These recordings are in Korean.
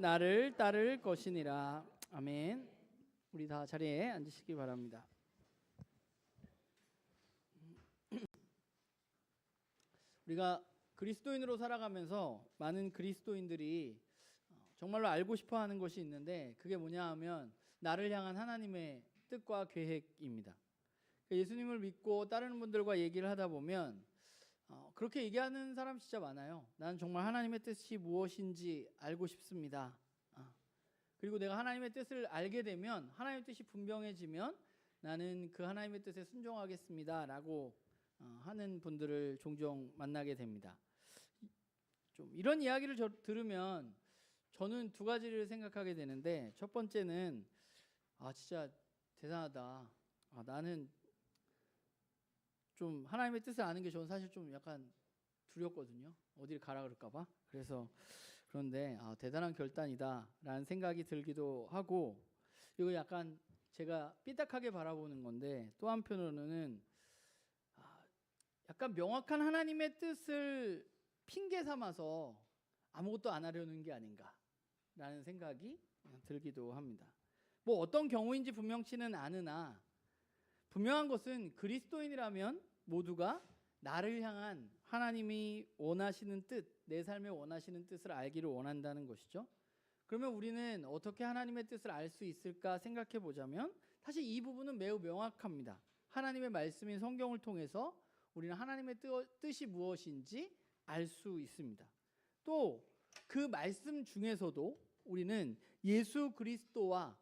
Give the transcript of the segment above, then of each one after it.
나를 따를 것이니라. 아멘. 우리 다 자리에 앉으시기 바랍니다. 우리가 그리스도인으로 살아가면서 많은 그리스도인들이 정말로 알고 싶어하는 것이 있는데, 그게 뭐냐 하면 나를 향한 하나님의 뜻과 계획입니다. 예수님을 믿고 따르는 분들과 얘기를 하다 보면 그렇게 얘기하는 사람 진짜 많아요. 나는 정말 하나님의 뜻이 무엇인지 알고 싶습니다. 그리고 내가 하나님의 뜻을 알게 되면, 하나님의 뜻이 분명해지면 나는 그 하나님의 뜻에 순종하겠습니다 라고 하는 분들을 종종 만나게 됩니다. 좀 이런 이야기를 들으면 저는 두 가지를 생각하게 되는데, 첫 번째는 진짜 대단하다. 나는 좀 하나님의 뜻을 아는 게 저는 사실 좀 약간 두렵거든요. 어디를 가라 그럴까 봐. 그런데 대단한 결단이다 라는 생각이 들기도 하고, 이거 약간 제가 삐딱하게 바라보는 건데, 또 한편으로는 약간 명확한 하나님의 뜻을 핑계 삼아서 아무것도 안 하려는 게 아닌가 라는 생각이 들기도 합니다. 뭐 어떤 경우인지 분명치는 않으나, 분명한 것은 그리스도인이라면 모두가 나를 향한 하나님이 원하시는 뜻, 내 삶에 원하시는 뜻을 알기를 원한다는 것이죠. 그러면 우리는 어떻게 하나님의 뜻을 알 수 있을까 생각해 보자면, 사실 이 부분은 매우 명확합니다. 하나님의 말씀인 성경을 통해서 우리는 하나님의 뜻이 무엇인지 알 수 있습니다. 또 그 말씀 중에서도 우리는 예수 그리스도와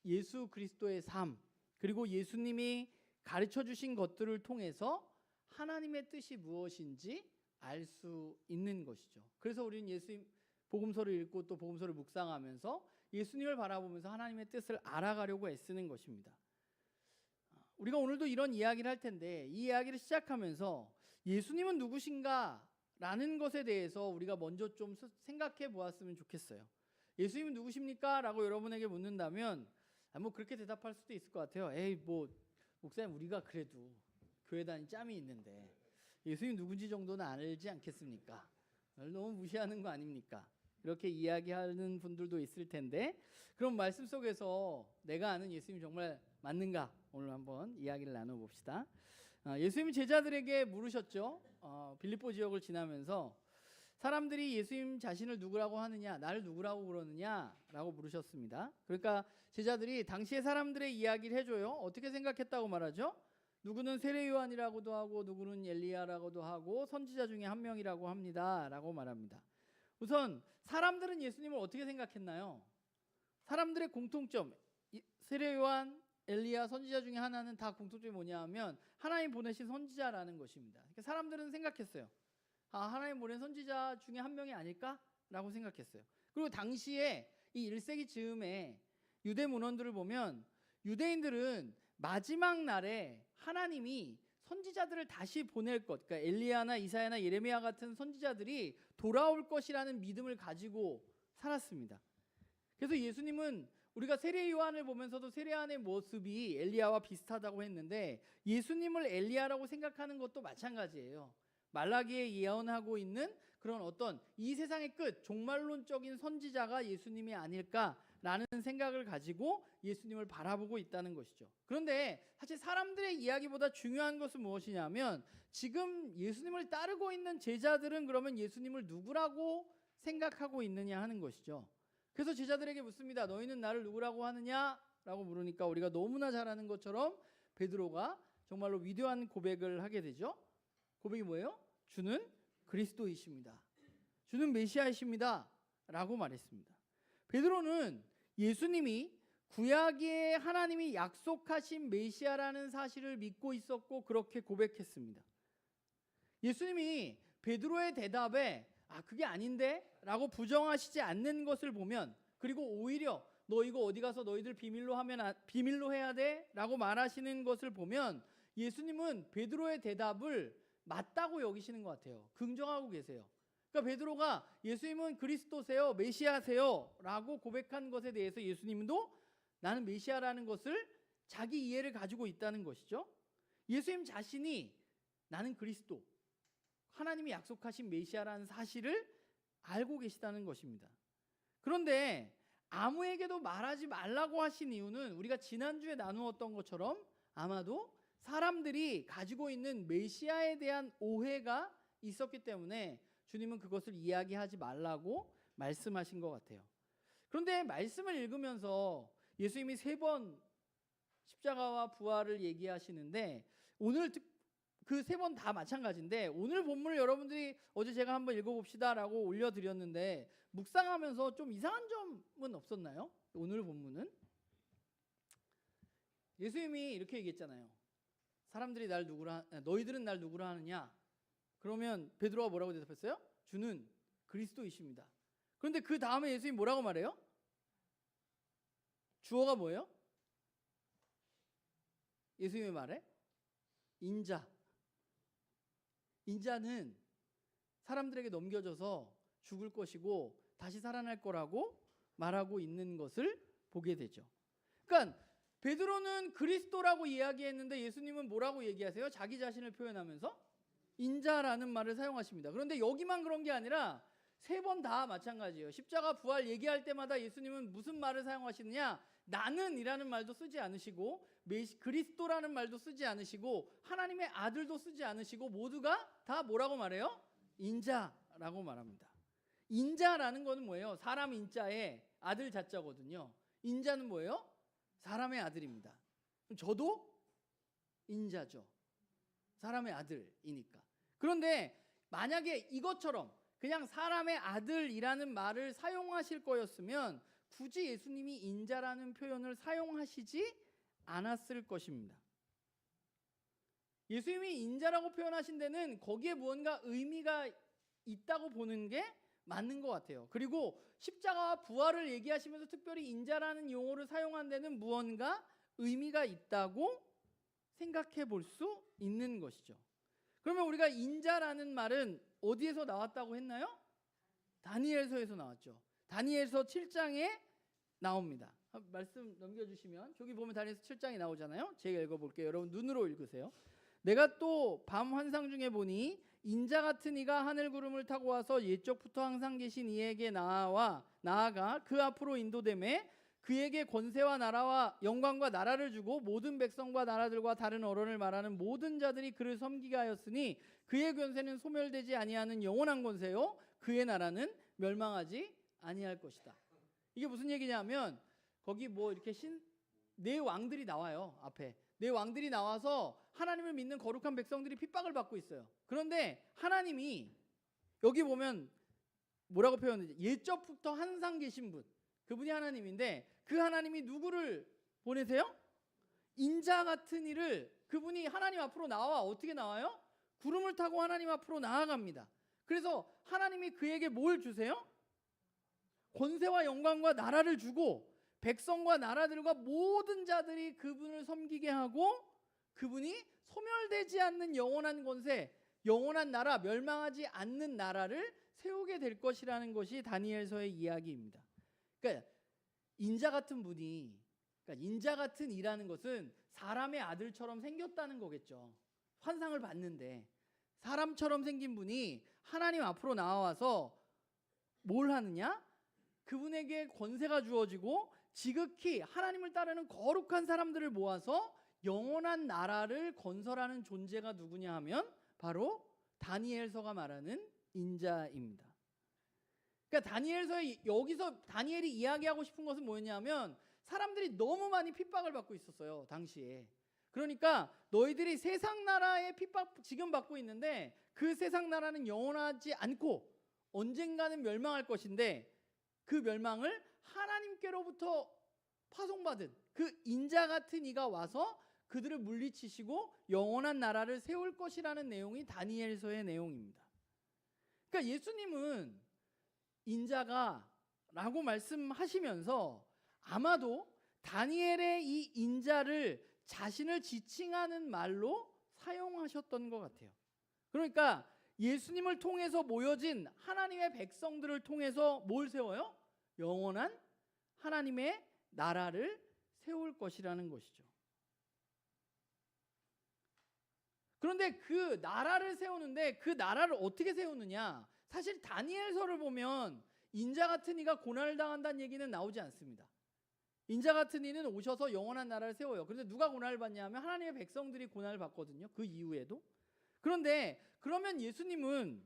예수 그리스도의 삶, 그리고 예수님이 가르쳐 주신 것들을 통해서 하나님의 뜻이 무엇인지 알 수 있는 것이죠. 그래서 우리는 예수님 복음서를 읽고 또 복음서를 묵상하면서 예수님을 바라보면서 하나님의 뜻을 알아가려고 애쓰는 것입니다. 우리가 오늘도 이런 이야기를 할 텐데, 이 이야기를 시작하면서 예수님은 누구신가 라는 것에 대해서 우리가 먼저 좀 생각해 보았으면 좋겠어요. 예수님은 누구십니까? 라고 여러분에게 묻는다면 뭐 그렇게 대답할 수도 있을 것 같아요. 에이, 뭐 목사님, 우리가 그래도 교회 다닌 짬이 있는데 예수님 누군지 정도는 알지 않겠습니까? 너무 무시하는 거 아닙니까? 이렇게 이야기하는 분들도 있을 텐데, 그럼 말씀 속에서 내가 아는 예수님이 정말 맞는가? 오늘 한번 이야기를 나눠봅시다. 예수님이 제자들에게 물으셨죠. 빌립보 지역을 지나면서 사람들이 예수님 자신을 누구라고 하느냐, 나를 누구라고 그러느냐 라고 물으셨습니다. 그러니까 제자들이 당시의 사람들의 이야기를 해줘요. 어떻게 생각했다고 말하죠? 누구는 세례 요한이라고도 하고, 누구는 엘리야라고도 하고, 선지자 중에 한 명이라고 합니다 라고 말합니다. 우선 사람들은 예수님을 어떻게 생각했나요? 사람들의 공통점, 세례 요한, 엘리야, 선지자 중에 하나는 다 공통점이 뭐냐 하면 하나님 보내신 선지자라는 것입니다. 그러니까 사람들은 생각했어요. 하나님 보낸 선지자 중에 한 명이 아닐까라고 생각했어요. 그리고 당시에 이 1세기 즈음에 유대 문헌들을 보면 유대인들은 마지막 날에 하나님이 선지자들을 다시 보낼 것, 그러니까 엘리야나 이사야나 예레미야 같은 선지자들이 돌아올 것이라는 믿음을 가지고 살았습니다. 그래서 예수님은 우리가 세례 요한을 보면서도 세례 요한의 모습이 엘리야와 비슷하다고 했는데, 예수님을 엘리야라고 생각하는 것도 마찬가지예요. 말라기에 예언하고 있는 그런 어떤 이 세상의 끝, 종말론적인 선지자가 예수님이 아닐까라는 생각을 가지고 예수님을 바라보고 있다는 것이죠. 그런데 사실 사람들의 이야기보다 중요한 것은 무엇이냐면, 지금 예수님을 따르고 있는 제자들은 그러면 예수님을 누구라고 생각하고 있느냐 하는 것이죠. 그래서 제자들에게 묻습니다. 너희는 나를 누구라고 하느냐? 라고 물으니까 우리가 너무나 잘 아는 것처럼 베드로가 정말로 위대한 고백을 하게 되죠. 고백이 뭐예요? 주는 그리스도이십니다. 주는 메시아이십니다 라고 말했습니다. 베드로는 예수님이 구약의 하나님이 약속하신 메시아라는 사실을 믿고 있었고 그렇게 고백했습니다. 예수님이 베드로의 대답에 그게 아닌데? 라고 부정하시지 않는 것을 보면, 그리고 오히려 너 이거 어디 가서 너희들 비밀로 해야 돼? 라고 말하시는 것을 보면 예수님은 베드로의 대답을 맞다고 여기시는 것 같아요. 긍정하고 계세요. 그러니까 베드로가 예수님은 그리스도세요, 메시아세요 라고 고백한 것에 대해서 예수님도 나는 메시아라는 것을 자기 이해를 가지고 있다는 것이죠. 예수님 자신이 나는 그리스도, 하나님이 약속하신 메시아라는 사실을 알고 계시다는 것입니다. 그런데 아무에게도 말하지 말라고 하신 이유는 우리가 지난주에 나누었던 것처럼 아마도 사람들이 가지고 있는 메시아에 대한 오해가 있었기 때문에 주님은 그것을 이야기하지 말라고 말씀하신 것 같아요. 그런데 말씀을 읽으면서 예수님이 3번 십자가와 부활을 얘기하시는데 오늘 그 3번 다 마찬가지인데 오늘 본문을 여러분들이 어제 제가 한번 읽어봅시다라고 올려드렸는데 묵상하면서 좀 이상한 점은 없었나요? 오늘 본문은 예수님이 이렇게 얘기했잖아요. 사람들이 너희들은 날 누구라 하느냐? 그러면 베드로가 뭐라고 대답했어요? 주는 그리스도이십니다. 그런데 그 다음에 예수님이 뭐라고 말해요? 주어가 뭐예요? 예수님의 말에 인자. 인자는 사람들에게 넘겨져서 죽을 것이고 다시 살아날 거라고 말하고 있는 것을 보게 되죠. 그러니까 베드로는 그리스도라고 이야기했는데 예수님은 뭐라고 얘기하세요? 자기 자신을 표현하면서 인자라는 말을 사용하십니다. 그런데 여기만 그런 게 아니라 3번 다 마찬가지예요. 십자가 부활 얘기할 때마다 예수님은 무슨 말을 사용하시느냐? 나는이라는 말도 쓰지 않으시고 그리스도라는 말도 쓰지 않으시고 하나님의 아들도 쓰지 않으시고 모두가 다 뭐라고 말해요? 인자라고 말합니다. 인자라는 거는 뭐예요? 사람 인자의 아들 자자거든요. 인자는 뭐예요? 사람의 아들입니다. 저도 인자죠. 사람의 아들이니까. 그런데 만약에 이것처럼 그냥 사람의 아들이라는 말을 사용하실 거였으면 굳이 예수님이 인자라는 표현을 사용하시지 않았을 것입니다. 예수님이 인자라고 표현하신 데는 거기에 무언가 의미가 있다고 보는 게 맞는 것 같아요. 그리고 십자가와 부활을 얘기하시면서 특별히 인자라는 용어를 사용한 데는 무언가 의미가 있다고 생각해 볼 수 있는 것이죠. 그러면 우리가 인자라는 말은 어디에서 나왔다고 했나요? 다니엘서에서 나왔죠. 다니엘서 7장에 나옵니다. 말씀 넘겨주시면 저기 보면 다니엘서 7장이 나오잖아요. 제가 읽어볼게요. 여러분 눈으로 읽으세요. 내가 또 밤 환상 중에 보니 인자 같은 이가 하늘 구름을 타고 와서 옛적부터 항상 계신 이에게 나아가 그 앞으로 인도되매 그에게 권세와 나라와 영광과 나라를 주고 모든 백성과 나라들과 다른 언어를 말하는 모든 자들이 그를 섬기게 하였으니 그의 권세는 소멸되지 아니하는 영원한 권세요 그의 나라는 멸망하지 아니할 것이다. 이게 무슨 얘기냐면 거기 뭐 이렇게 네 왕들이 나와요. 앞에 네 왕들이 나와서 하나님을 믿는 거룩한 백성들이 핍박을 받고 있어요. 그런데 하나님이 여기 보면 뭐라고 표현하지? 옛적부터 항상 계신 분, 그분이 하나님인데 그 하나님이 누구를 보내세요? 인자 같은 이를 그분이 하나님 앞으로 나와 어떻게 나와요? 구름을 타고 하나님 앞으로 나아갑니다. 그래서 하나님이 그에게 뭘 주세요? 권세와 영광과 나라를 주고 백성과 나라들과 모든 자들이 그분을 섬기게 하고 그분이 소멸되지 않는 영원한 권세, 영원한 나라, 멸망하지 않는 나라를 세우게 될 것이라는 것이 다니엘서의 이야기입니다. 그러니까 인자 같은 분이, 그러니까 인자 같은 이라는 것은 사람의 아들처럼 생겼다는 거겠죠. 환상을 봤는데 사람처럼 생긴 분이 하나님 앞으로 나와서 뭘 하느냐? 그분에게 권세가 주어지고 지극히 하나님을 따르는 거룩한 사람들을 모아서 영원한 나라를 건설하는 존재가 누구냐 하면 바로 다니엘서가 말하는 인자입니다. 그러니까 다니엘서에 여기서 다니엘이 이야기하고 싶은 것은 뭐였냐면 사람들이 너무 많이 핍박을 받고 있었어요. 당시에. 그러니까 너희들이 세상 나라의 핍박 지금 받고 있는데 그 세상 나라는 영원하지 않고 언젠가는 멸망할 것인데 그 멸망을 하나님께로부터 파송받은 그 인자 같은 이가 와서 그들을 물리치시고 영원한 나라를 세울 것이라는 내용이 다니엘서의 내용입니다. 그러니까 예수님은 인자가라고 말씀하시면서 아마도 다니엘의 이 인자를 자신을 지칭하는 말로 사용하셨던 것 같아요. 그러니까 예수님을 통해서 모여진 하나님의 백성들을 통해서 뭘 세워요? 영원한 하나님의 나라를 세울 것이라는 것이죠. 그런데 그 나라를 세우는데 그 나라를 어떻게 세우느냐? 사실 다니엘서를 보면 인자 같은 이가 고난을 당한다는 얘기는 나오지 않습니다. 인자 같은 이는 오셔서 영원한 나라를 세워요. 그런데 누가 고난을 받냐 하면 하나님의 백성들이 고난을 받거든요. 그 이후에도. 그런데 그러면 예수님은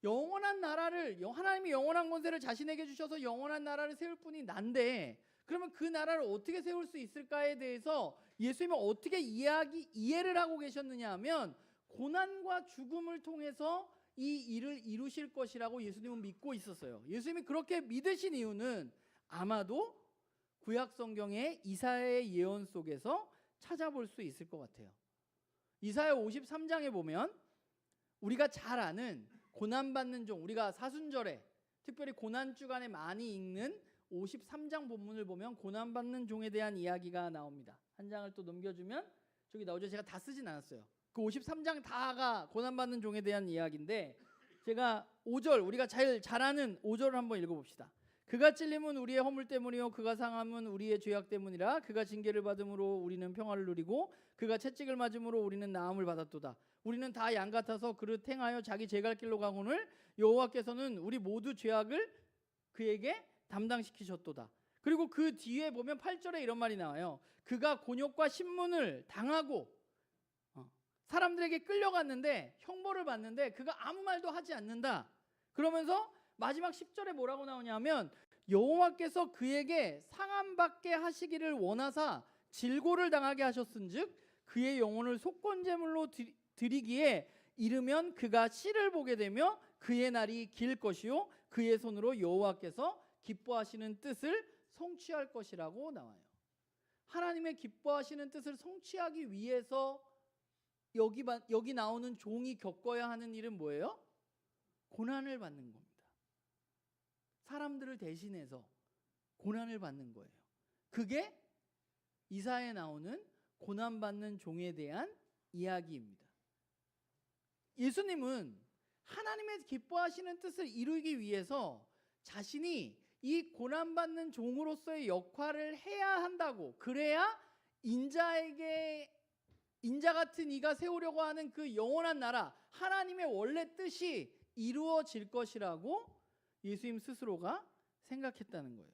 영원한 나라를, 하나님이 영원한 권세를 자신에게 주셔서 영원한 나라를 세울 분이 난데, 그러면 그 나라를 어떻게 세울 수 있을까에 대해서 예수님은 어떻게 이해를 하고 계셨느냐 하면 고난과 죽음을 통해서 이 일을 이루실 것이라고 예수님은 믿고 있었어요. 예수님이 그렇게 믿으신 이유는 아마도 구약 성경의 이사야의 예언 속에서 찾아볼 수 있을 것 같아요. 이사야 53장에 보면 우리가 잘 아는 고난받는 종, 우리가 사순절에 특별히 고난 주간에 많이 읽는 53장 본문을 보면 고난받는 종에 대한 이야기가 나옵니다. 한 장을 또 넘겨주면 저기 나오죠. 제가 다 쓰진 않았어요. 그 53장 다가 고난받는 종에 대한 이야기인데, 제가 5절, 우리가 잘 아는 5절을 한번 읽어봅시다. 그가 찔림은 우리의 허물 때문이요 그가 상함은 우리의 죄악 때문이라. 그가 징계를 받음으로 우리는 평화를 누리고 그가 채찍을 맞음으로 우리는 나음을 받았도다. 우리는 다 양 같아서 그릇 행하여 자기 제갈 길로 가거늘 여호와께서는 우리 모두 죄악을 그에게 담당시키셨도다. 그리고 그 뒤에 보면 8절에 이런 말이 나와요. 그가 곤욕과 신문을 당하고 사람들에게 끌려갔는데 형벌을 받는데 그가 아무 말도 하지 않는다. 그러면서 마지막 10절에 뭐라고 나오냐면 여호와께서 그에게 상함받게 하시기를 원하사 질고를 당하게 하셨은즉 그의 영혼을 속건제물로 드리기에 이르면 그가 씨를 보게 되며 그의 날이 길 것이요 그의 손으로 여호와께서 기뻐하시는 뜻을 성취할 것이라고 나와요. 하나님의 기뻐하시는 뜻을 성취하기 위해서 여기 나오는 종이 겪어야 하는 일은 뭐예요? 고난을 받는 겁니다. 사람들을 대신해서 고난을 받는 거예요. 그게 이사야에 나오는 고난받는 종에 대한 이야기입니다. 예수님은 하나님의 기뻐하시는 뜻을 이루기 위해서 자신이 이 고난받는 종으로서의 역할을 해야 한다고, 그래야 인자 같은 이가 세우려고 하는 그 영원한 나라, 하나님의 원래 뜻이 이루어질 것이라고 예수님 스스로가 생각했다는 거예요.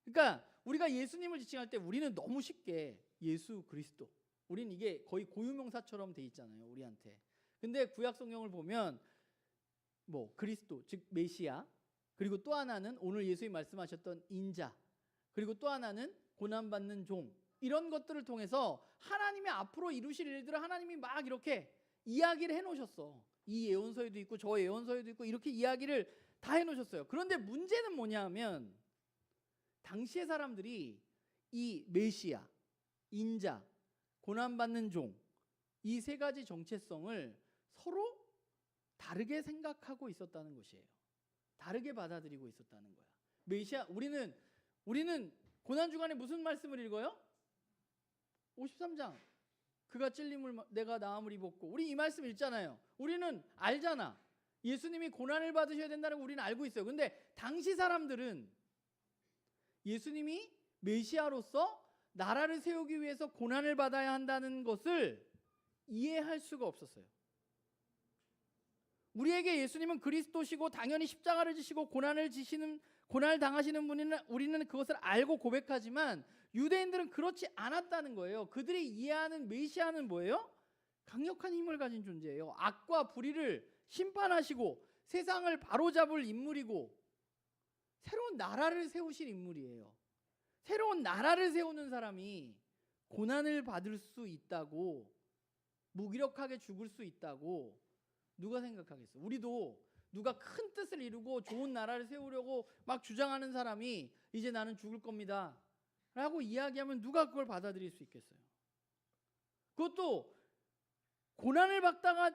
그러니까 우리가 예수님을 지칭할 때 우리는 너무 쉽게 예수 그리스도, 우리는 이게 거의 고유명사처럼 돼 있잖아요, 우리한테. 근데 구약 성경을 보면 뭐 그리스도, 즉 메시아, 그리고 또 하나는 오늘 예수님이 말씀하셨던 인자, 그리고 또 하나는 고난받는 종, 이런 것들을 통해서 하나님이 앞으로 이루실 일들을 하나님이 막 이렇게 이야기를 해놓으셨어. 이 예언서에도 있고 저 예언서에도 있고 이렇게 이야기를 다 해놓으셨어요. 그런데 문제는 뭐냐 하면 당시의 사람들이 이 메시아, 인자, 고난받는 종, 이 세 가지 정체성을 서로 다르게 생각하고 있었다는 것이에요. 다르게 받아들이고 있었다는 거야. 메시아, 우리는 고난주간에 무슨 말씀을 읽어요? 53장. 그가 찔림을 내가 나음을 입었고, 우리 이 말씀 읽잖아요. 우리는 알잖아. 예수님이 고난을 받으셔야 된다는 거 우리는 알고 있어요. 근데 당시 사람들은 예수님이 메시아로서 나라를 세우기 위해서 고난을 받아야 한다는 것을 이해할 수가 없었어요. 우리에게 예수님은 그리스도시고 당연히 십자가를 지시고 고난을 당하시는 분이는 우리는 그것을 알고 고백하지만 유대인들은 그렇지 않았다는 거예요. 그들이 이해하는 메시아는 뭐예요? 강력한 힘을 가진 존재예요. 악과 불의를 심판하시고 세상을 바로잡을 인물이고 새로운 나라를 세우실 인물이에요. 새로운 나라를 세우는 사람이 고난을 받을 수 있다고, 무기력하게 죽을 수 있다고 누가 생각하겠어? 우리도 누가 큰 뜻을 이루고 좋은 나라를 세우려고 막 주장하는 사람이 이제 나는 죽을 겁니다 라고 이야기하면 누가 그걸 받아들일 수 있겠어요? 그것도 고난을 받다가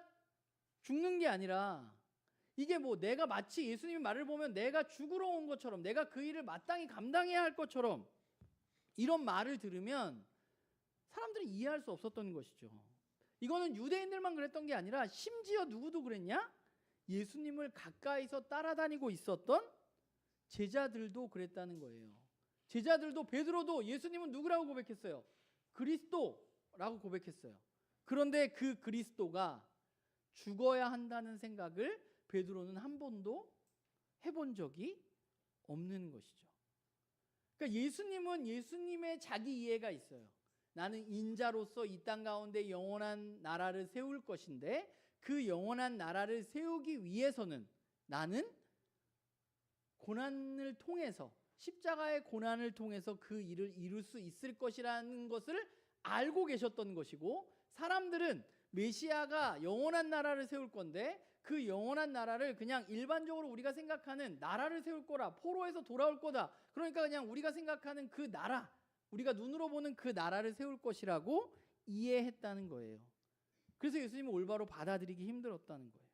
죽는 게 아니라 이게 뭐 내가 마치 예수님의 말을 보면 내가 죽으러 온 것처럼, 내가 그 일을 마땅히 감당해야 할 것처럼 이런 말을 들으면 사람들이 이해할 수 없었던 것이죠. 이거는 유대인들만 그랬던 게 아니라 심지어 누구도 그랬냐? 예수님을 가까이서 따라다니고 있었던 제자들도 그랬다는 거예요. 제자들도, 베드로도 예수님은 누구라고 고백했어요? 그리스도라고 고백했어요. 그런데 그 그리스도가 죽어야 한다는 생각을 베드로는 한 번도 해본 적이 없는 것이죠. 그러니까 예수님은 예수님의 자기 이해가 있어요. 나는 인자로서 이 땅 가운데 영원한 나라를 세울 것인데 그 영원한 나라를 세우기 위해서는 나는 고난을 통해서 십자가의 고난을 통해서 그 일을 이룰 수 있을 것이라는 것을 알고 계셨던 것이고, 사람들은 메시아가 영원한 나라를 세울 건데 그 영원한 나라를 그냥 일반적으로 우리가 생각하는 나라를 세울 거라, 포로에서 돌아올 거다, 그러니까 그냥 우리가 생각하는 그 나라, 우리가 눈으로 보는 그 나라를 세울 것이라고 이해했다는 거예요. 그래서 예수님은 올바로 받아들이기 힘들었다는 거예요.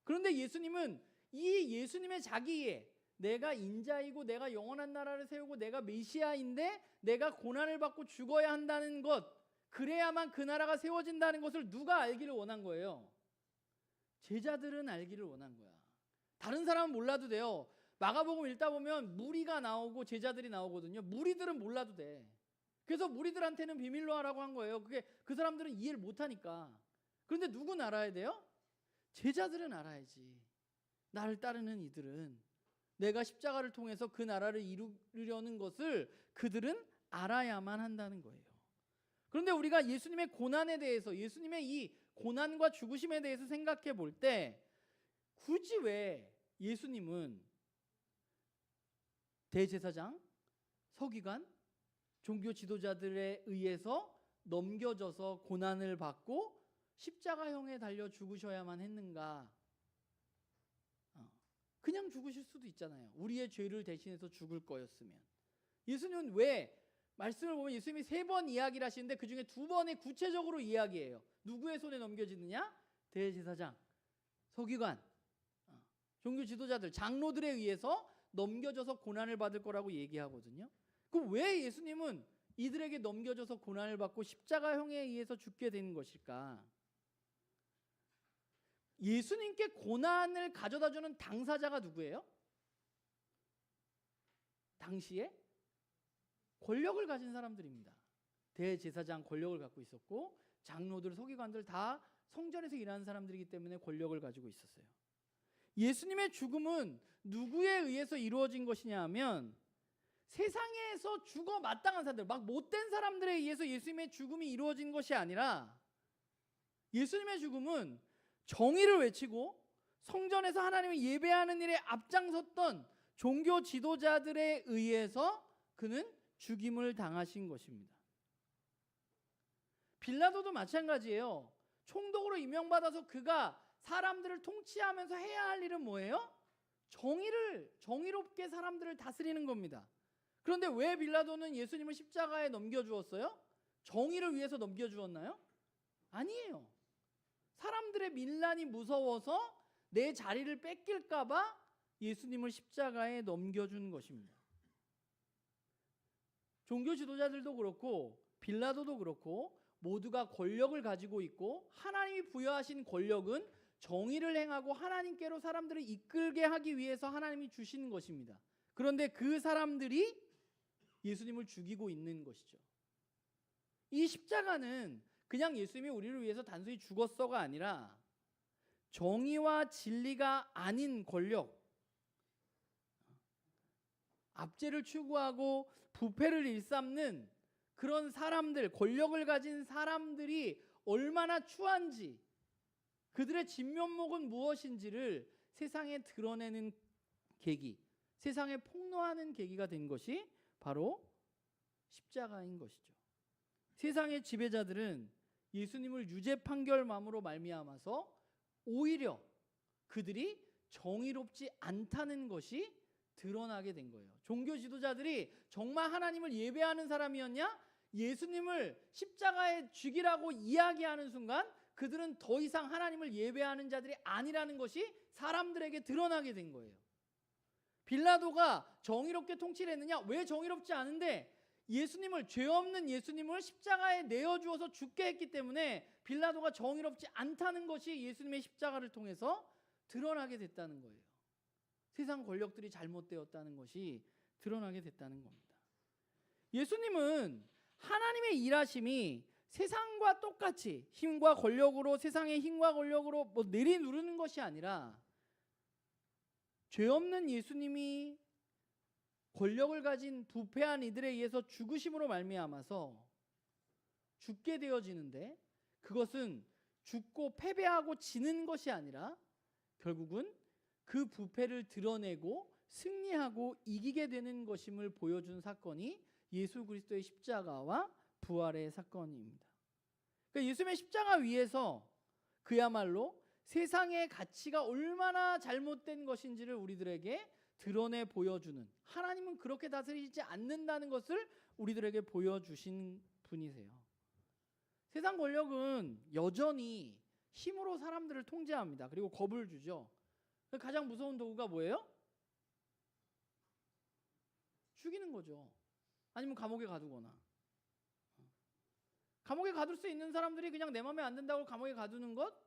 그런데 예수님은 이 예수님의 자기 이해, 내가 인자이고 내가 영원한 나라를 세우고 내가 메시아인데 내가 고난을 받고 죽어야 한다는 것, 그래야만 그 나라가 세워진다는 것을 누가 알기를 원한 거예요? 제자들은 알기를 원한 거야. 다른 사람은 몰라도 돼요. 마가복음 읽다 보면 무리가 나오고 제자들이 나오거든요. 무리들은 몰라도 돼. 그래서 무리들한테는 비밀로 하라고 한 거예요. 그게 그 사람들은 이해를 못하니까. 그런데 누구는 알아야 돼요? 제자들은 알아야지. 나를 따르는 이들은 내가 십자가를 통해서 그 나라를 이루려는 것을 그들은 알아야만 한다는 거예요. 그런데 우리가 예수님의 고난에 대해서, 예수님의 이 고난과 죽으심에 대해서 생각해 볼 때 굳이 왜 예수님은 대제사장, 서기관, 종교 지도자들에 의해서 넘겨져서 고난을 받고 십자가형에 달려 죽으셔야만 했는가? 그냥 죽으실 수도 있잖아요. 우리의 죄를 대신해서 죽을 거였으면. 예수님은 왜, 말씀을 보면 예수님이 3번 이야기를 하시는데 그 중에 2번에 구체적으로 이야기해요. 누구의 손에 넘겨지느냐? 대제사장, 서기관, 종교 지도자들, 장로들에 의해서 넘겨져서 고난을 받을 거라고 얘기하거든요. 그럼 왜 예수님은 이들에게 넘겨져서 고난을 받고 십자가형에 의해서 죽게 된 것일까? 예수님께 고난을 가져다주는 당사자가 누구예요? 당시에 권력을 가진 사람들입니다. 대제사장 권력을 갖고 있었고, 장로들, 서기관들 다 성전에서 일하는 사람들이기 때문에 권력을 가지고 있었어요. 예수님의 죽음은 누구에 의해서 이루어진 것이냐 하면 세상에서 죽어 마땅한 사람들, 막 못된 사람들에 의해서 예수님의 죽음이 이루어진 것이 아니라, 예수님의 죽음은 정의를 외치고 성전에서 하나님을 예배하는 일에 앞장섰던 종교 지도자들에 의해서 그는 죽임을 당하신 것입니다. 빌라도도 마찬가지예요. 총독으로 임명받아서 그가 사람들을 통치하면서 해야 할 일은 뭐예요? 정의롭게 사람들을 다스리는 겁니다. 그런데 왜 빌라도는 예수님을 십자가에 넘겨주었어요? 정의를 위해서 넘겨주었나요? 아니에요. 사람들의 밀란이 무서워서 내 자리를 뺏길까 봐 예수님을 십자가에 넘겨준 것입니다. 종교 지도자들도 그렇고 빌라도도 그렇고 모두가 권력을 가지고 있고, 하나님이 부여하신 권력은 정의를 행하고 하나님께로 사람들을 이끌게 하기 위해서 하나님이 주시는 것입니다. 그런데 그 사람들이 예수님을 죽이고 있는 것이죠. 이 십자가는 그냥 예수님이 우리를 위해서 단순히 죽었어가 아니라 정의와 진리가 아닌 권력, 압제를 추구하고 부패를 일삼는 그런 사람들, 권력을 가진 사람들이 얼마나 추한지, 그들의 진면목은 무엇인지를 세상에 드러내는 계기, 세상에 폭로하는 계기가 된 것이 바로 십자가인 것이죠. 세상의 지배자들은 예수님을 유죄 판결함으로 말미암아서 오히려 그들이 정의롭지 않다는 것이 드러나게 된 거예요. 종교 지도자들이 정말 하나님을 예배하는 사람이었냐? 예수님을 십자가에 죽이라고 이야기하는 순간 그들은 더 이상 하나님을 예배하는 자들이 아니라는 것이 사람들에게 드러나게 된 거예요. 빌라도가 정의롭게 통치를 했느냐? 왜 정의롭지 않은데 예수님을, 죄 없는 예수님을 십자가에 내어주어서 죽게 했기 때문에 빌라도가 정의롭지 않다는 것이 예수님의 십자가를 통해서 드러나게 됐다는 거예요. 세상 권력들이 잘못되었다는 것이 드러나게 됐다는 겁니다. 예수님은 하나님의 일하심이 세상과 똑같이 힘과 권력으로, 세상의 힘과 권력으로 내리누르는 것이 아니라 죄 없는 예수님이 권력을 가진 부패한 이들에 의해서 죽으심으로 말미암아서 죽게 되어지는데, 그것은 죽고 패배하고 지는 것이 아니라 결국은 그 부패를 드러내고 승리하고 이기게 되는 것임을 보여준 사건이 예수 그리스도의 십자가와 부활의 사건입니다. 그러니까 예수님의 십자가 위에서 그야말로 세상의 가치가 얼마나 잘못된 것인지를 우리들에게 드러내 보여주는, 하나님은 그렇게 다스리지 않는다는 것을 우리들에게 보여주신 분이세요. 세상 권력은 여전히 힘으로 사람들을 통제합니다. 그리고 겁을 주죠. 가장 무서운 도구가 뭐예요? 죽이는 거죠. 아니면 감옥에 가두거나. 감옥에 가둘 수 있는 사람들이 그냥 내 마음에 안 든다고 감옥에 가두는 것,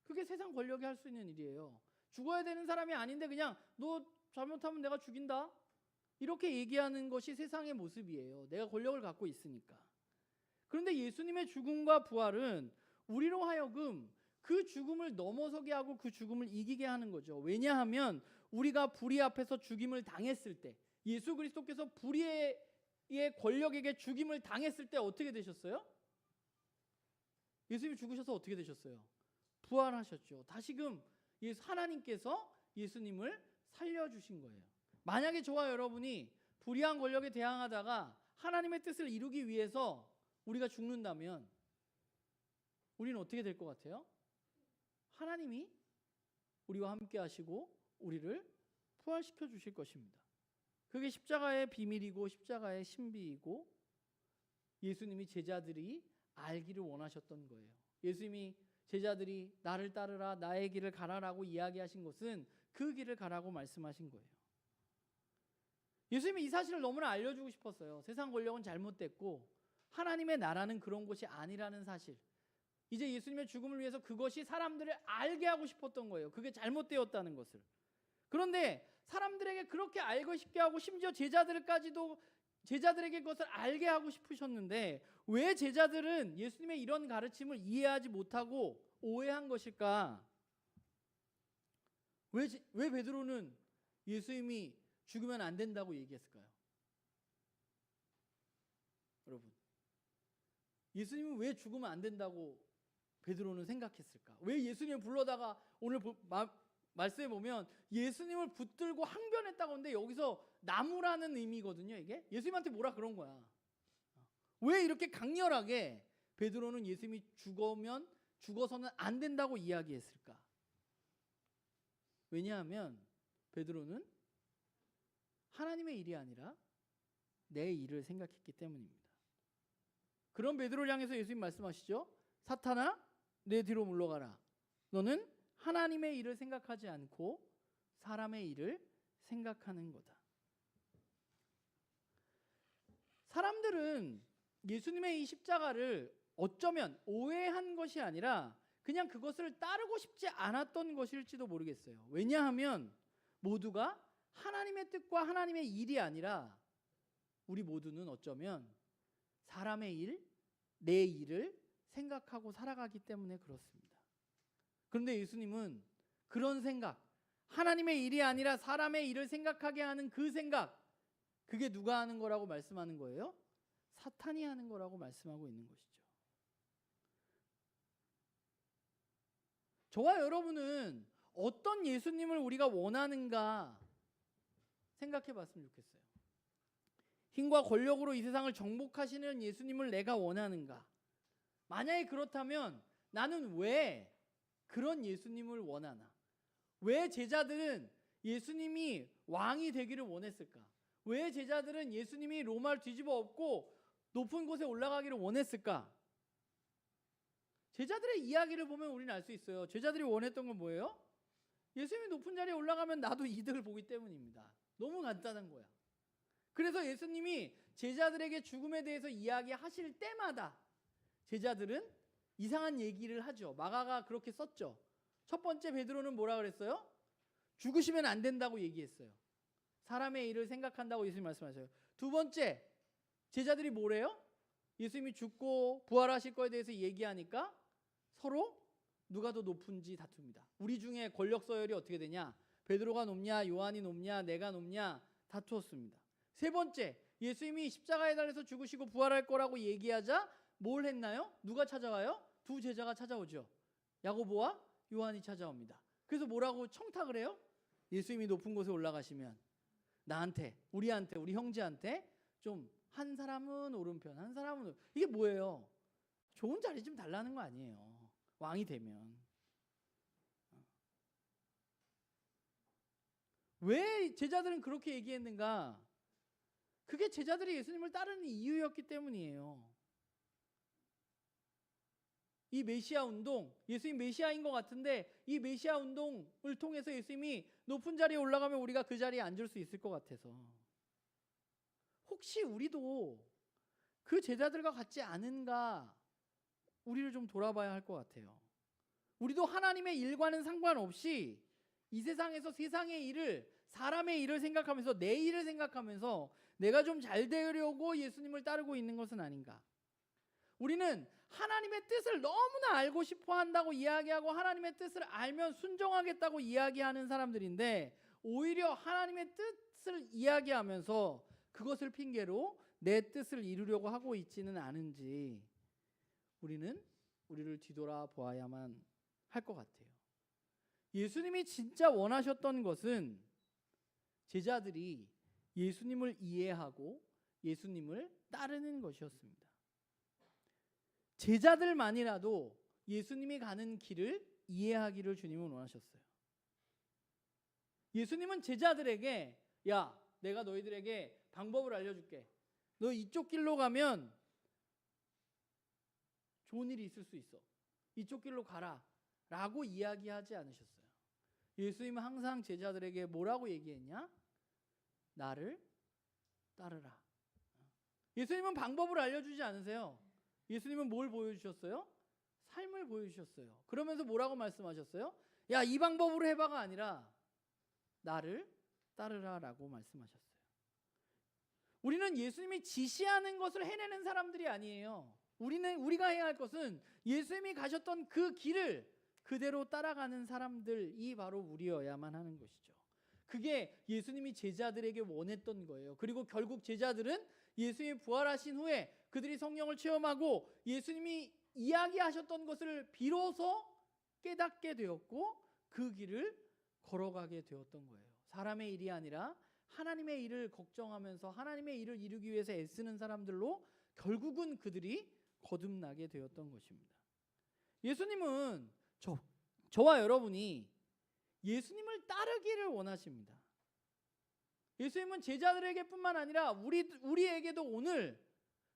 그게 세상 권력이 할 수 있는 일이에요. 죽어야 되는 사람이 아닌데 그냥 너 잘못하면 내가 죽인다, 이렇게 얘기하는 것이 세상의 모습이에요. 내가 권력을 갖고 있으니까. 그런데 예수님의 죽음과 부활은 우리로 하여금 그 죽음을 넘어서게 하고 그 죽음을 이기게 하는 거죠. 왜냐하면 우리가 불의 앞에서 죽임을 당했을 때, 예수 그리스도께서 불의의 권력에게 죽임을 당했을 때 어떻게 되셨어요? 예수님이 죽으셔서 어떻게 되셨어요? 부활하셨죠. 다시금 하나님께서 예수님을 살려주신 거예요. 만약에 저와 여러분이 불의한 권력에 대항하다가 하나님의 뜻을 이루기 위해서 우리가 죽는다면 우리는 어떻게 될 것 같아요? 하나님이 우리와 함께 하시고 우리를 부활시켜 주실 것입니다. 그게 십자가의 비밀이고 십자가의 신비이고 예수님이 제자들이 알기를 원하셨던 거예요. 예수님이 제자들이 나를 따르라, 나의 길을 가라라고 이야기하신 것은 그 길을 가라고 말씀하신 거예요. 예수님이 이 사실을 너무나 알려주고 싶었어요. 세상 권력은 잘못됐고 하나님의 나라는 그런 곳이 아니라는 사실. 이제 예수님의 죽음을 위해서 그것이 사람들을 알게 하고 싶었던 거예요. 그게 잘못되었다는 것을. 그런데 사람들에게 그렇게 알고 싶게 하고 심지어 제자들에게 그것을 알게 하고 싶으셨는데 왜 제자들은 예수님의 이런 가르침을 이해하지 못하고 오해한 것일까? 왜 베드로는 예수님이 죽으면 안 된다고 얘기했을까요? 여러분, 예수님은 왜 죽으면 안 된다고 베드로는 생각했을까? 왜 예수님을 불러다가 오늘 말씀에 보면 예수님을 붙들고 항변했다고 하는데 여기서 나무라는 의미거든요. 이게 예수님한테 뭐라 그런 거야. 왜 이렇게 강렬하게 베드로는 예수님이 죽어서는 안 된다고 이야기했을까? 왜냐하면 베드로는 하나님의 일이 아니라 내 일을 생각했기 때문입니다. 그런 베드로를 향해서 예수님 말씀하시죠. 사탄아, 내 뒤로 물러가라. 너는 하나님의 일을 생각하지 않고 사람의 일을 생각하는 거다. 사람들은 예수님의 이 십자가를 어쩌면 오해한 것이 아니라 그냥 그것을 따르고 싶지 않았던 것일지도 모르겠어요. 왜냐하면 모두가 하나님의 뜻과 하나님의 일이 아니라 우리 모두는 어쩌면 사람의 일, 내 일을 생각하고 살아가기 때문에 그렇습니다. 그런데 예수님은 그런 생각, 하나님의 일이 아니라 사람의 일을 생각하게 하는 그 생각, 그게 누가 하는 거라고 말씀하는 거예요? 사탄이 하는 거라고 말씀하고 있는 것이죠. 저와 여러분은 어떤 예수님을 우리가 원하는가 생각해 봤으면 좋겠어요. 힘과 권력으로 이 세상을 정복하시는 예수님을 내가 원하는가? 만약에 그렇다면 나는 왜 그런 예수님을 원하나? 왜 제자들은 예수님이 왕이 되기를 원했을까? 왜 제자들은 예수님이 로마를 뒤집어 엎고 높은 곳에 올라가기를 원했을까? 제자들의 이야기를 보면 우리는 알 수 있어요. 제자들이 원했던 건 뭐예요? 예수님이 높은 자리에 올라가면 나도 이득을 보기 때문입니다. 너무 간단한 거야. 그래서 예수님이 제자들에게 죽음에 대해서 이야기하실 때마다 제자들은 이상한 얘기를 하죠. 마가가 그렇게 썼죠. 첫 번째 베드로는 뭐라 그랬어요? 죽으시면 안 된다고 얘기했어요. 사람의 일을 생각한다고 예수님 말씀하셔요. 두 번째, 제자들이 뭐래요? 예수님이 죽고 부활하실 거에 대해서 얘기하니까 서로 누가 더 높은지 다툽니다. 우리 중에 권력 서열이 어떻게 되냐? 베드로가 높냐 요한이 높냐 내가 높냐 다투었습니다. 세 번째, 예수님이 십자가에 달려서 죽으시고 부활할 거라고 얘기하자 뭘 했나요? 누가 찾아와요? 두 제자가 찾아오죠. 야고보와 요한이 찾아옵니다. 그래서 뭐라고 청탁을 해요? 예수님이 높은 곳에 올라가시면 나한테, 우리한테, 우리 형제한테 좀 한 사람은 오른편, 한 사람은 이게 뭐예요? 좋은 자리 좀 달라는 거 아니에요. 왕이 되면. 왜 제자들은 그렇게 얘기했는가? 그게 제자들이 예수님을 따르는 이유였기 때문이에요. 이 메시아 운동, 예수님 메시아인 것 같은데 이 메시아 운동을 통해서 예수님이 높은 자리에 올라가면 우리가 그 자리에 앉을 수 있을 것 같아서. 혹시 우리도 그 제자들과 같지 않은가 우리를 좀 돌아봐야 할 것 같아요. 우리도 하나님의 일과는 상관없이 이 세상에서 세상의 일을, 사람의 일을 생각하면서 내 일을 생각하면서 내가 좀 잘 되려고 예수님을 따르고 있는 것은 아닌가. 우리는 하나님의 뜻을 너무나 알고 싶어 한다고 이야기하고 하나님의 뜻을 알면 순종하겠다고 이야기하는 사람들인데 오히려 하나님의 뜻을 이야기하면서 그것을 핑계로 내 뜻을 이루려고 하고 있지는 않은지 우리는 우리를 뒤돌아 보아야만 할 것 같아요. 예수님이 진짜 원하셨던 것은 제자들이 예수님을 이해하고 예수님을 따르는 것이었습니다. 제자들만이라도 예수님이 가는 길을 이해하기를 주님은 원하셨어요. 예수님은 제자들에게 야, 내가 너희들에게 방법을 알려줄게. 너 이쪽 길로 가면 좋은 일이 있을 수 있어. 이쪽 길로 가라 라고 이야기하지 않으셨어요. 예수님은 항상 제자들에게 뭐라고 얘기했냐? 나를 따르라. 예수님은 방법을 알려주지 않으세요. 예수님은 뭘 보여주셨어요? 삶을 보여주셨어요. 그러면서 뭐라고 말씀하셨어요? 야, 이 방법으로 해봐가 아니라 나를 따르라 라고 말씀하셨어요. 우리는 예수님이 지시하는 것을 해내는 사람들이 아니에요. 우리가 해야 할 것은 예수님이 가셨던 그 길을 그대로 따라가는 사람들이 바로 우리여야만 하는 것이죠. 그게 예수님이 제자들에게 원했던 거예요. 그리고 결국 제자들은 예수님이 부활하신 후에 그들이 성령을 체험하고 예수님이 이야기하셨던 것을 비로소 깨닫게 되었고 그 길을 걸어가게 되었던 거예요. 사람의 일이 아니라 하나님의 일을 걱정하면서 하나님의 일을 이루기 위해서 애쓰는 사람들로 결국은 그들이 거듭나게 되었던 것입니다. 예수님은 저와 여러분이 예수님을 따르기를 원하십니다. 예수님은 제자들에게 뿐만 아니라 우리에게도 오늘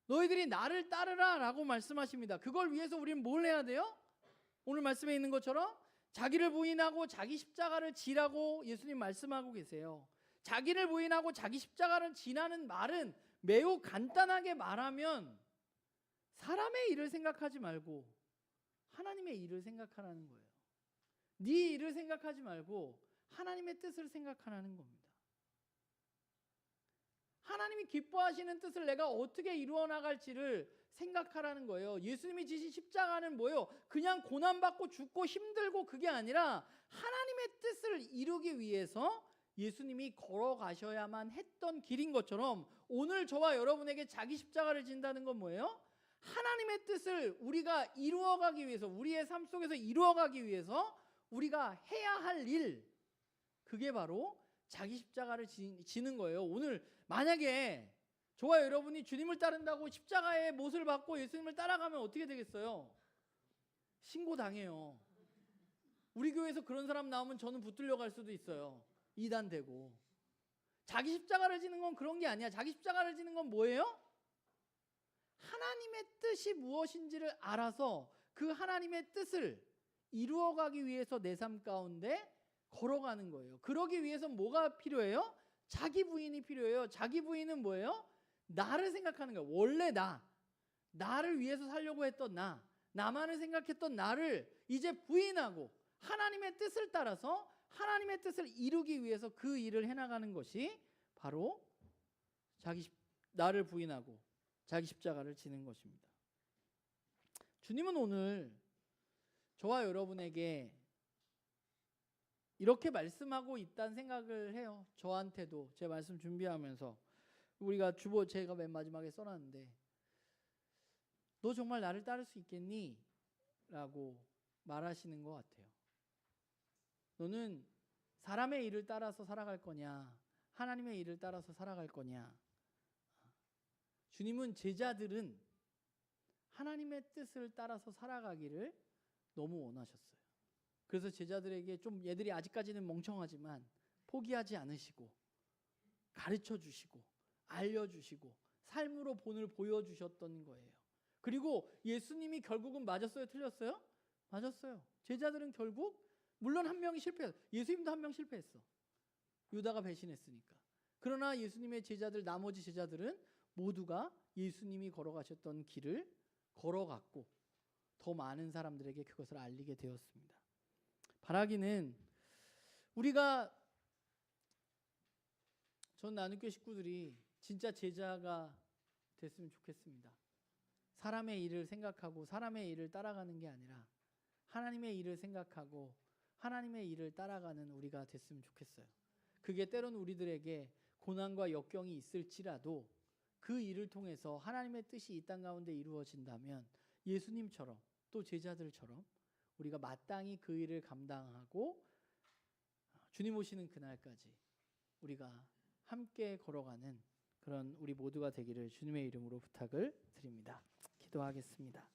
너희들이 나를 따르라 라고 말씀하십니다. 그걸 위해서 우리는 뭘 해야 돼요? 오늘 말씀에 있는 것처럼 자기를 부인하고 자기 십자가를 지라고 예수님 말씀하고 계세요. 자기를 부인하고 자기 십자가를 지라는 말은 매우 간단하게 말하면 사람의 일을 생각하지 말고 하나님의 일을 생각하라는 거예요. 네 일을 생각하지 말고 하나님의 뜻을 생각하라는 겁니다. 하나님이 기뻐하시는 뜻을 내가 어떻게 이루어 나갈지를 생각하라는 거예요. 예수님이 지신 십자가는 뭐예요? 그냥 고난받고 죽고 힘들고 그게 아니라 하나님의 뜻을 이루기 위해서 예수님이 걸어가셔야만 했던 길인 것처럼 오늘 저와 여러분에게 자기 십자가를 진다는 건 뭐예요? 하나님의 뜻을 우리가 이루어가기 위해서 우리의 삶 속에서 이루어가기 위해서 우리가 해야 할 일, 그게 바로 자기 십자가를 지는 거예요. 오늘 만약에 저와 여러분이 주님을 따른다고 십자가의 못을 받고 예수님을 따라가면 어떻게 되겠어요? 신고당해요. 우리 교회에서 그런 사람 나오면 저는 붙들려 갈 수도 있어요. 이단되고. 자기 십자가를 지는 건 그런 게 아니야. 자기 십자가를 지는 건 뭐예요? 하나님의 뜻이 무엇인지를 알아서 그 하나님의 뜻을 이루어가기 위해서 내 삶 가운데 걸어가는 거예요. 그러기 위해서 뭐가 필요해요? 자기 부인이 필요해요. 자기 부인은 뭐예요? 나를 생각하는 거예요. 원래 나를 위해서 살려고 했던 나만을 생각했던 나를 이제 부인하고 하나님의 뜻을 따라서 하나님의 뜻을 이루기 위해서 그 일을 해나가는 것이 바로 나를 부인하고 자기 십자가를 지는 것입니다. 주님은 오늘 저와 여러분에게 이렇게 말씀하고 있다는 생각을 해요. 저한테도 제 말씀 준비하면서 우리가 주보 제가 맨 마지막에 써놨는데 너 정말 나를 따를 수 있겠니? 라고 말하시는 것 같아요. 너는 사람의 일을 따라서 살아갈 거냐? 하나님의 일을 따라서 살아갈 거냐? 주님은 제자들은 하나님의 뜻을 따라서 살아가기를 너무 원하셨어요. 그래서 제자들에게 좀 얘들이 아직까지는 멍청하지만 포기하지 않으시고 가르쳐 주시고 알려주시고 삶으로 본을 보여주셨던 거예요. 그리고 예수님이 결국은 맞았어요? 틀렸어요? 맞았어요. 제자들은 결국 물론 한 명이 실패했어요. 예수님도 한 명 실패했어. 유다가 배신했으니까. 그러나 예수님의 제자들 나머지 제자들은 모두가 예수님이 걸어가셨던 길을 걸어갔고 더 많은 사람들에게 그것을 알리게 되었습니다. 바라기는 우리가 전 나눔교회 식구들이 진짜 제자가 됐으면 좋겠습니다. 사람의 일을 생각하고 사람의 일을 따라가는 게 아니라 하나님의 일을 생각하고 하나님의 일을 따라가는 우리가 됐으면 좋겠어요. 그게 때로는 우리들에게 고난과 역경이 있을지라도 그 일을 통해서 하나님의 뜻이 이 땅 가운데 이루어진다면 예수님처럼 또 제자들처럼 우리가 마땅히 그 일을 감당하고 주님 오시는 그날까지 우리가 함께 걸어가는 그런 우리 모두가 되기를 주님의 이름으로 부탁을 드립니다. 기도하겠습니다.